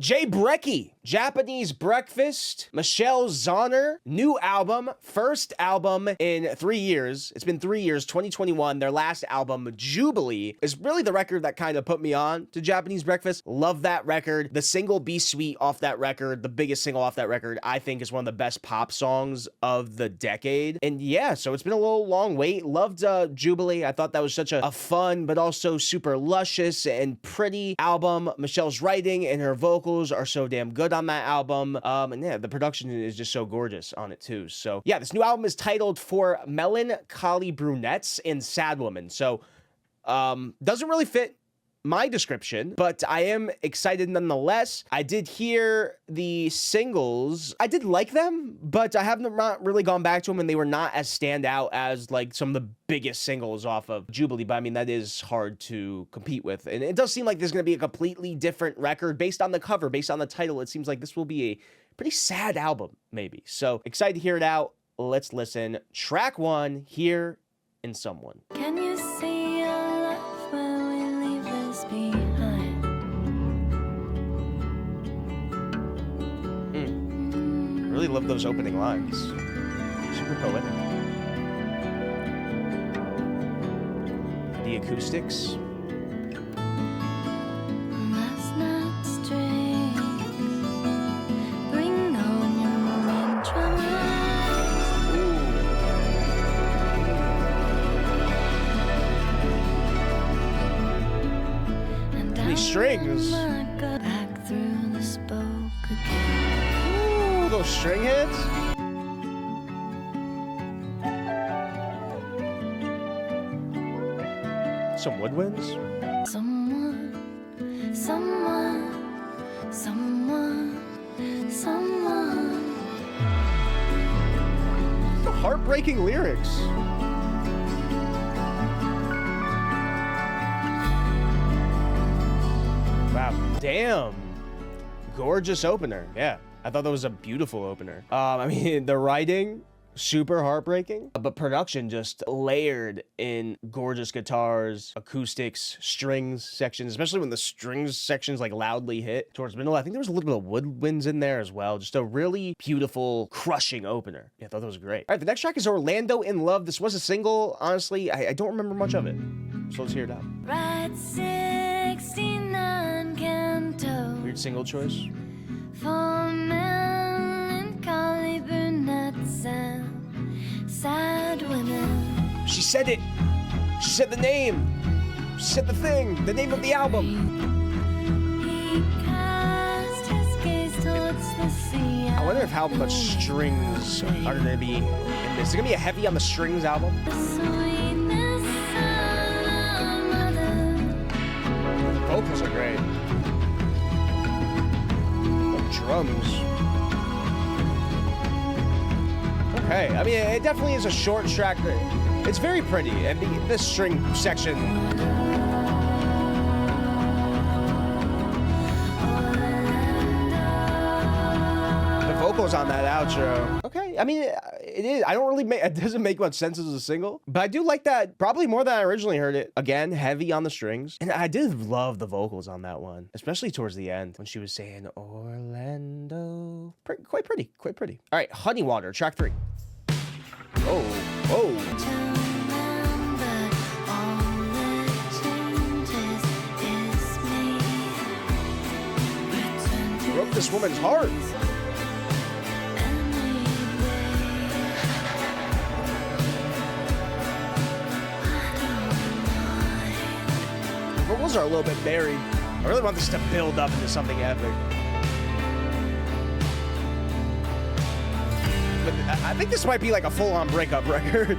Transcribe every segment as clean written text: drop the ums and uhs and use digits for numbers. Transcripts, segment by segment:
JBREKKIE, Japanese Breakfast, Michelle Zauner, new album, first album in 3 years. It's been 3 years, 2021. Their last album, Jubilee, is really the record that kind of put me on to Japanese Breakfast. Love that record. The single Be Sweet off that record, the biggest single off that record, I think is one of the best pop songs of the decade. And yeah, so it's been a little long wait. Loved Jubilee. I thought that was such a fun, but also super luscious and pretty album. Michelle's writing and her vocals are so damn good on that album. And yeah, the production is just so gorgeous on it too. So yeah, this new album is titled For Melancholy Brunettes and Sad Women. So doesn't really fit my description, but I am excited nonetheless. I did hear the singles. I did like them, but I have not really gone back to them, and they were not as stand out as like some of the biggest singles off of Jubilee. But I mean, that is hard to compete with. And it does seem like there's going to be a completely different record based on the cover, based on the title. It seems like this will be a pretty sad album, maybe. So excited to hear it out. Let's listen. Track 1, Here in Someone. Can you see our life when we leave this behind? Really love those opening lines. Super poetic. The Acoustics. Last night's dreams bring on your troubles. And I strings. will go back through the spoke again. Ooh, those string hits. Some woodwinds. Someone, someone, someone, someone. The heartbreaking lyrics. Wow. Damn. Gorgeous opener. Yeah. I thought that was a beautiful opener. I mean, the writing, super heartbreaking, but production just layered in gorgeous guitars, acoustics, strings sections, especially when the strings sections like loudly hit towards the middle. I think there was a little bit of woodwinds in there as well. Just a really beautiful, crushing opener. Yeah, I thought that was great. All right, the next track is Orlando in Love. This was a single. Honestly, I don't remember much of it. So let's hear it out. Right 69 canto. Weird single choice. For melancholy brunettes and sad women. She said it. She said the name. She said the thing. The name of the album. He cast his gaze towards the sea. I wonder if how much strings are going to be in this. Is it going to be a heavy on the strings album? The sweetness of our mother. The vocals are great. Drums. Okay, I mean, it definitely is a short track. It's very pretty, and the string section. The vocals on that outro. Okay, I mean, it is. I don't really make. It doesn't make much sense as a single, but I do like that probably more than I originally heard it. Again, heavy on the strings, and I did love the vocals on that one, especially towards the end when she was saying Orlando. Quite pretty, quite pretty. All right, Honey Water, track 3. Oh, oh. Broke this woman's heart. The vocals are a little bit buried. I really want this to build up into something epic. But I think this might be like a full-on breakup record.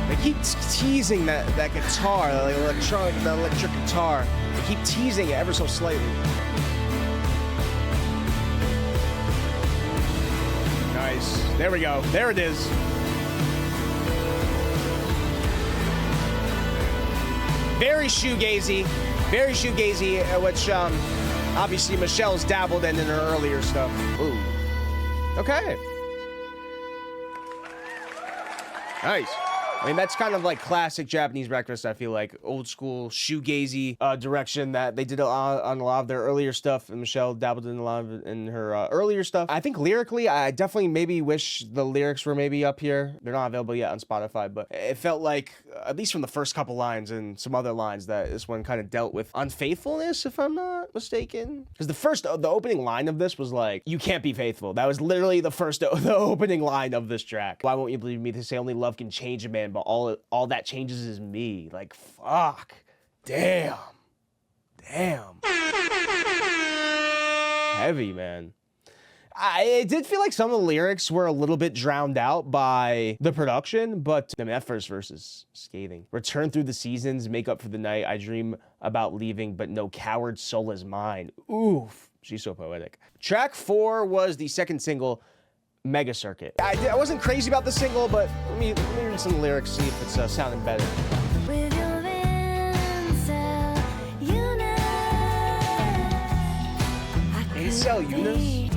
They keep teasing that guitar, the electric guitar. They keep teasing it ever so slightly. Nice. There we go. There it is. Very shoegazy, which obviously Michelle's dabbled in her earlier stuff. Ooh. Okay. Nice. I mean, that's kind of like classic Japanese breakfast. I feel like old school shoegazy direction that they did on a lot of their earlier stuff. And Michelle dabbled in a lot of it in her earlier stuff. I think lyrically, I definitely maybe wish the lyrics were maybe up here. They're not available yet on Spotify, but it felt like, at least from the first couple lines and some other lines, that this one kind of dealt with unfaithfulness, if I'm not mistaken. Because the opening line of this was like, "You can't be faithful." That was literally the opening line of this track. Why won't you believe me? They say only love can change a man, but all that changes is me. Like, fuck. Damn. Heavy, man. It did feel like some of the lyrics were a little bit drowned out by the production, but I mean, that first verse is scathing. Return through the seasons, make up for the night. I dream about leaving, but no coward soul is mine. Oof. She's so poetic. Track 4 was the second single, Mega Circuit. I wasn't crazy about the single, but let me read some lyrics, see if it's sounding better. With your incel unit, I could Incel Eunice? be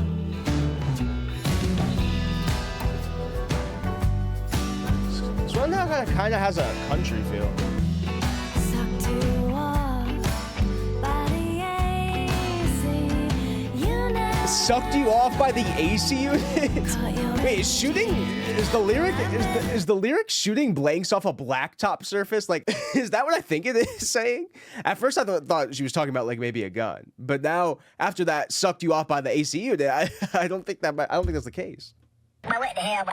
This one now kind of has a country feel. sucked you off by the AC unit. Sucked you off by the AC unit? Caught your Wait, is the lyric shooting blanks off a blacktop surface? Like, is that what I think it is saying? At first I thought she was talking about like maybe a gun, but now after that sucked you off by the AC unit, I don't think that's the case. What the hell?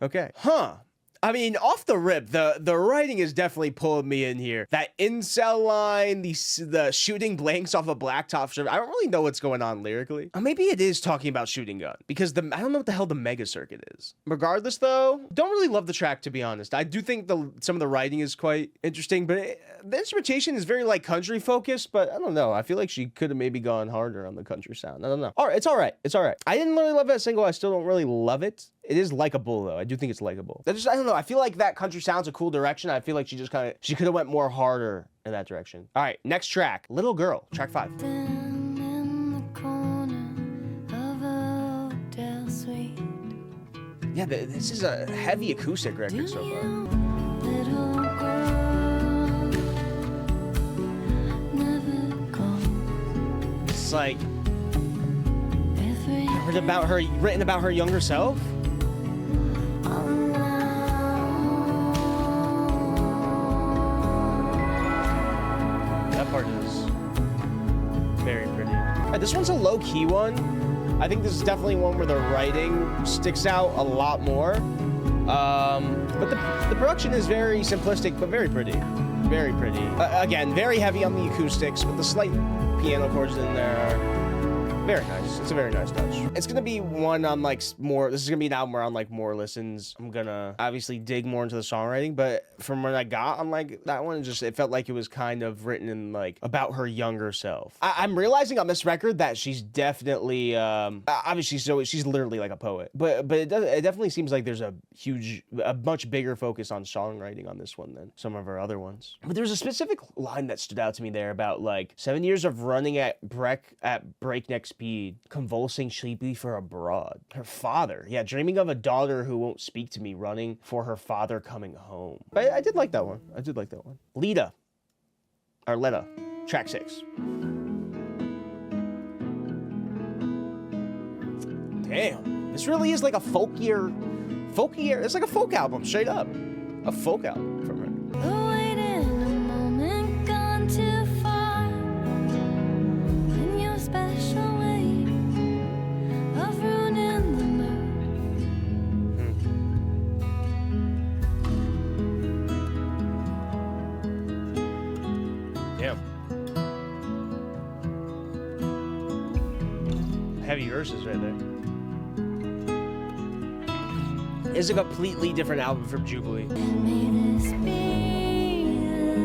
Okay. Huh. I mean, off the rip, the writing is definitely pulling me in here. That incel line, the shooting blanks off a blacktop surface. I don't really know what's going on lyrically. Maybe it is talking about shooting gun, because I don't know what the hell the Mega Circuit is. Regardless, though, don't really love the track, to be honest. I do think some of the writing is quite interesting, but the instrumentation is very like country focused. But I don't know. I feel like she could have maybe gone harder on the country sound. I don't know. All right, it's all right. It's all right. I didn't really love that single. I still don't really love it. It is likable though. I do think it's likable. I don't know. I feel like that country sounds a cool direction. I feel like she could have went more harder in that direction. All right, next track, Little Girl, track 5. Down in the corner of a hotel suite. Yeah, this is a heavy acoustic record so far. Little girl, never go. It's like Every written about her younger self. That part is very pretty. This one's a low-key one. I think this is definitely one where the writing sticks out a lot more. But the production is very simplistic, but very pretty. Very pretty. Again, very heavy on the acoustics, but the slight piano chords in there are very nice. It's a very nice touch. It's gonna be one on like more. This is gonna be an album where on like more listens. I'm gonna obviously dig more into the songwriting, but from what I got on like that one, it felt like it was kind of written in like about her younger self. I'm realizing on this record that she's definitely obviously she's literally like a poet, but it definitely seems like there's a much bigger focus on songwriting on this one than some of her other ones. But there's a specific line that stood out to me there about like 7 years of running at breakneck speed, convulsing sleepily for abroad. Her father, yeah, dreaming of a daughter who won't speak to me, running for her father coming home. But I did like that one. Leda, track 6. Damn, this really is like a folkier. It's like a folk album, straight up. A folk album from her. Waiting a moment, gone too far. In your special way of ruining the mood. Damn. Heavy verses right there. It's a completely different album from Jubilee. May this be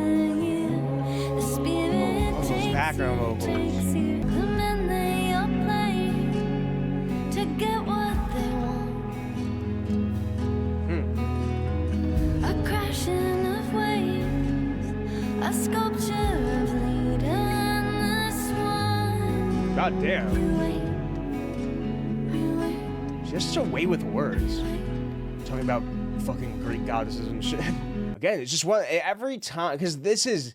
the year the spirit All those takes background vocals. you. The men they are playing to get what they want. A crashing of waves, a sculpture of Leda and the swan. God damn. We wait, She has such a way with words. talking about fucking Greek goddesses and shit. Again, it's just one every time, because this is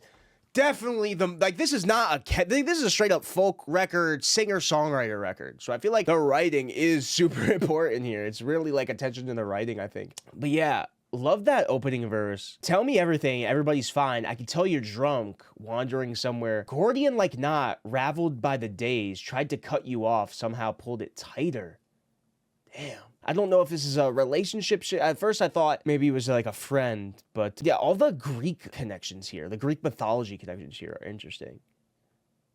definitely this is not this is a straight up folk record, singer-songwriter record. So I feel like the writing is super important here. It's really like attention to the writing, I think. But yeah, love that opening verse. Tell me everything, everybody's fine. I can tell you're drunk, wandering somewhere. Gordian like not, raveled by the days, tried to cut you off, somehow pulled it tighter. Damn. I don't know if this is a relationship shit. At first I thought maybe it was like a friend, but yeah, all the Greek connections here, the Greek mythology connections here are interesting.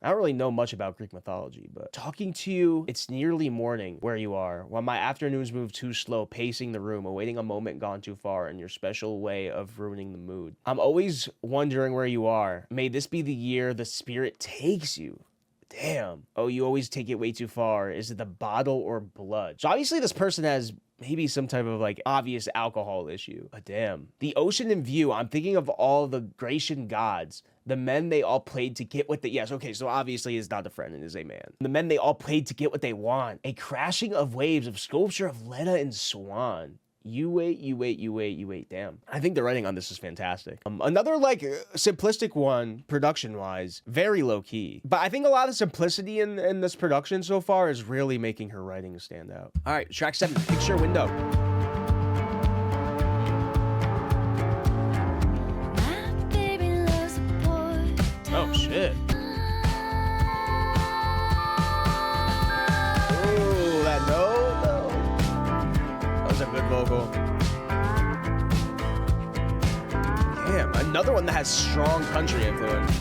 I don't really know much about Greek mythology, but talking to you, it's nearly morning where you are, while my afternoons move too slow, pacing the room, awaiting a moment gone too far, in your special way of ruining the mood. I'm always wondering where you are. May this be the year the spirit takes you. Damn. Oh, you always take it way too far. Is it the bottle or blood? So obviously this person has maybe some type of like obvious alcohol issue. But damn. The ocean in view. I'm thinking of all the Grecian gods. The men they all played to get what they... Yes, okay, so obviously it's not a friend, it is a man. The men they all played to get what they want. A crashing of waves of sculpture of Leda and Swan. You wait, you wait, you wait, you wait. Damn. I think the writing on this is fantastic. Another like simplistic one, production-wise, very low-key. But I think a lot of simplicity in this production so far is really making her writing stand out. All right, track 7, Picture Window. Oh, shit. Ooh, that no. That was a good vocal. Damn, another one that has strong country influence.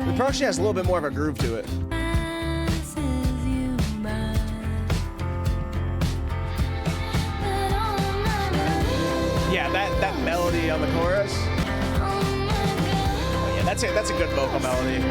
The production has a little bit more of a groove to it. Yeah, that melody on the chorus. Oh yeah, that's a good vocal melody.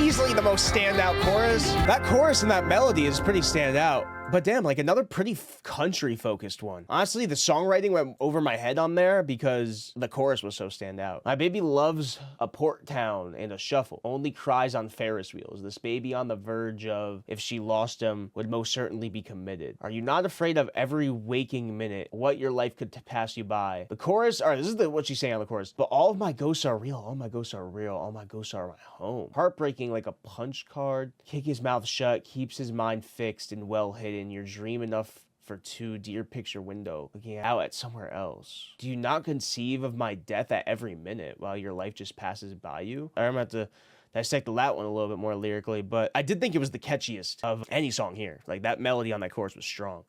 Easily the most standout chorus. That chorus and that melody is pretty standout. But damn, like another pretty country-focused one. Honestly, the songwriting went over my head on there because the chorus was so standout. My baby loves a port town and a shuffle. Only cries on Ferris wheels. This baby on the verge of, if she lost him, would most certainly be committed. Are you not afraid of every waking minute, what your life could pass you by? The chorus, all right, this is what she's saying on the chorus. But all of my ghosts are real. All my ghosts are real. All my ghosts are my home. Heartbreaking like a punch card. Kick his mouth shut, keeps his mind fixed and well hidden. Your dream enough for two, dear picture window, looking out at somewhere else. Do you not conceive of my death at every minute while your life just passes by you? I'm about to dissect that one a little bit more lyrically, but I did think it was the catchiest of any song here. Like that melody on that chorus was strong.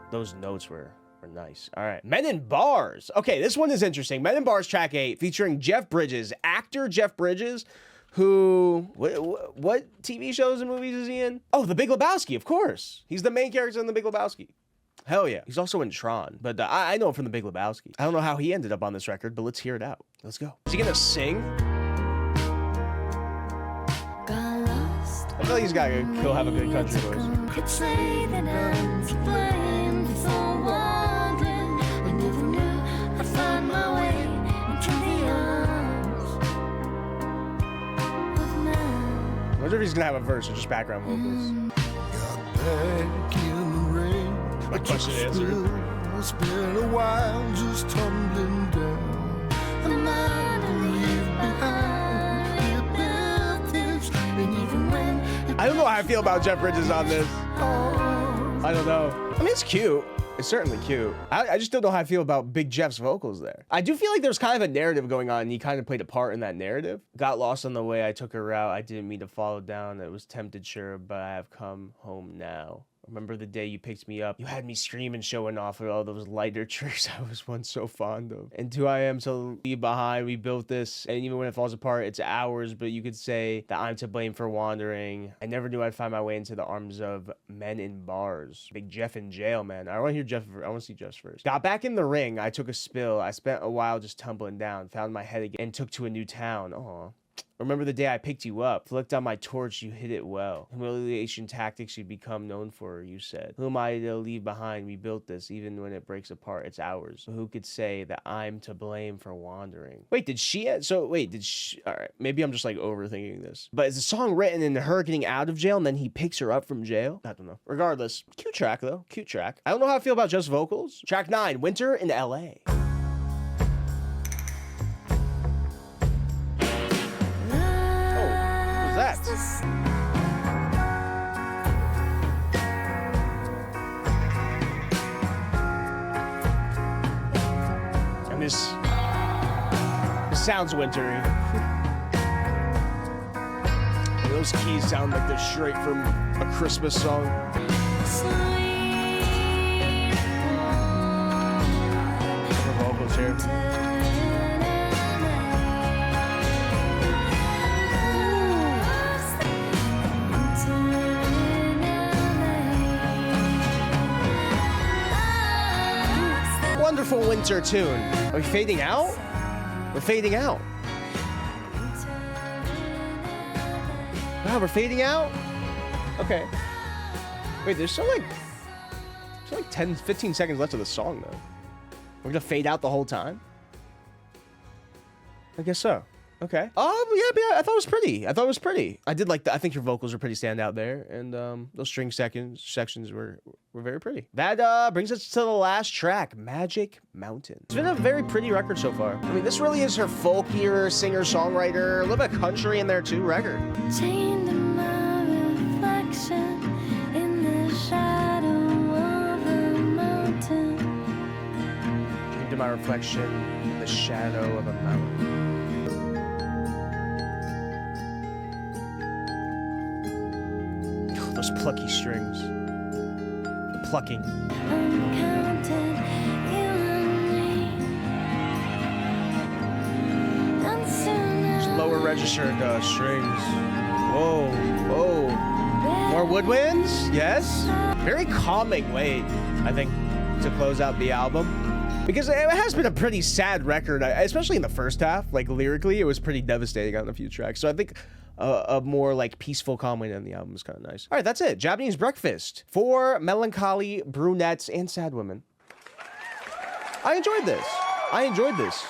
Those notes were nice. All right, Men in Bars. Okay, this one is interesting. Men in Bars track 8 featuring Jeff Bridges, actor Jeff Bridges, who, what TV shows and movies is he in? Oh, The Big Lebowski, of course. He's the main character in The Big Lebowski. Hell yeah. He's also in Tron, but I know him from The Big Lebowski. I don't know how he ended up on this record, but let's hear it out. Let's go. Is he gonna sing? I feel like he's gotta have a good country voice. Could say that I'm to blame for wandering. I never knew I'd find my way into the arms of man. I wonder if he's gonna have a verse or just background vocals. Got back in the rain. My question answered. It's been a while just tumbling down. And I don't leave behind the buildings. And even when I don't know how I feel about Jeff Bridges on this. I don't know. I mean, it's cute. It's certainly cute. I just don't know how I feel about Big Jeff's vocals there. I do feel like there's kind of a narrative going on, and he kind of played a part in that narrative. Got lost on the way, I took a route I didn't mean to follow down. I was tempted, sure, but I have come home now. Remember the day you picked me up? You had me screaming, showing off with all those lighter tricks I was once so fond of. And who I am to leave behind, we built this. And even when it falls apart, it's ours. But you could say that I'm to blame for wandering. I never knew I'd find my way into the arms of Men in Bars. Big Jeff in jail, man. I want to hear Jeff. I want to see Jeff first. Got back in the ring. I took a spill. I spent a while just tumbling down. Found my head again and took to a new town. Aw. Remember the day I picked you up, flicked on my torch, you hit it well. Humiliation tactics you'd become known for, you said. Who am I to leave behind? We built this, even when it breaks apart, it's ours. So who could say that I'm to blame for wandering? Wait, did she, all right, maybe I'm just like overthinking this. But is the song written in her getting out of jail and then he picks her up from jail? I don't know. Regardless, cute track though, cute track. I don't know how I feel about just vocals. Track 9, Winter in LA. That? And this sounds wintry. And those keys sound like they're straight from a Christmas song. The vocals here. Wonderful winter tune. Are we fading out? We're fading out. Wow, we're fading out? Okay. Wait, there's still like 10, 15 seconds left of the song though. We're gonna fade out the whole time? I guess so. Okay. Oh, yeah, I thought it was pretty. I thought it was pretty. I did like that. I think your vocals are pretty standout there. And those string sections were very pretty. That brings us to the last track, Magic Mountain. It's been a very pretty record so far. I mean, this really is her folkier singer-songwriter, a little bit of country in there too record. Chained to my reflection in the shadow of a mountain. Into my reflection in the shadow of a mountain. Those plucky strings. The plucking. I'm counting you and me. And soon There's lower registered strings. Whoa, whoa. More woodwinds? Yes. Very calming way, I think, to close out the album. Because it has been a pretty sad record, especially in the first half. Like, lyrically, it was pretty devastating on a few tracks. So I think a more like peaceful, calm way to end the album is kind of nice. All right, that's it. Japanese Breakfast for Melancholy, Brunettes, and Sad Women. I enjoyed this.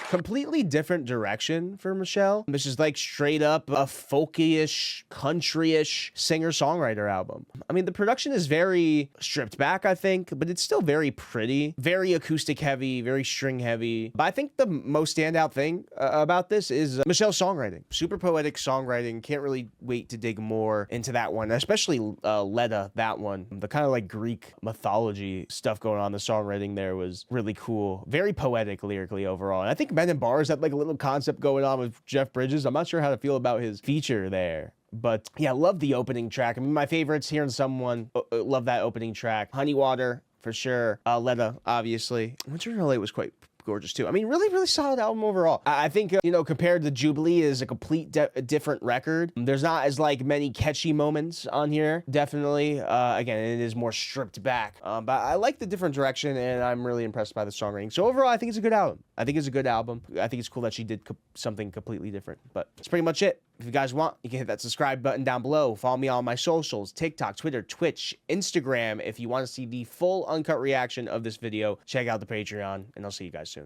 Completely different direction for Michelle. This is like straight up a folky-ish, country-ish singer-songwriter album. I mean, the production is very stripped back, I think, but it's still very pretty, very acoustic heavy, very string heavy. But I think the most standout thing about this is Michelle's songwriting. Super poetic songwriting. Can't really wait to dig more into that one, especially Leda, that one. The kind of like Greek mythology stuff going on, the songwriting there was really cool. Very poetic lyrically overall. And I think Men in Bars had like a little concept going on with Jeff Bridges. I'm not sure how to feel about his feature there. But yeah, love the opening track. I mean, my favorites, Hearing Someone, love that opening track. Honey Water, for sure. Leda, obviously. Winter in LA was quite gorgeous too. I mean, really, really solid album overall. I think, you know, compared to Jubilee is a complete different record. There's not as like many catchy moments on here. Definitely. Again, it is more stripped back. But I like the different direction and I'm really impressed by the songwriting. So overall, I think it's a good album. I think it's cool that she did something completely different, but that's pretty much it. If you guys want, you can hit that subscribe button down below. Follow me on my socials, TikTok, Twitter, Twitch, Instagram. If you want to see the full uncut reaction of this video, check out the Patreon, and I'll see you guys soon.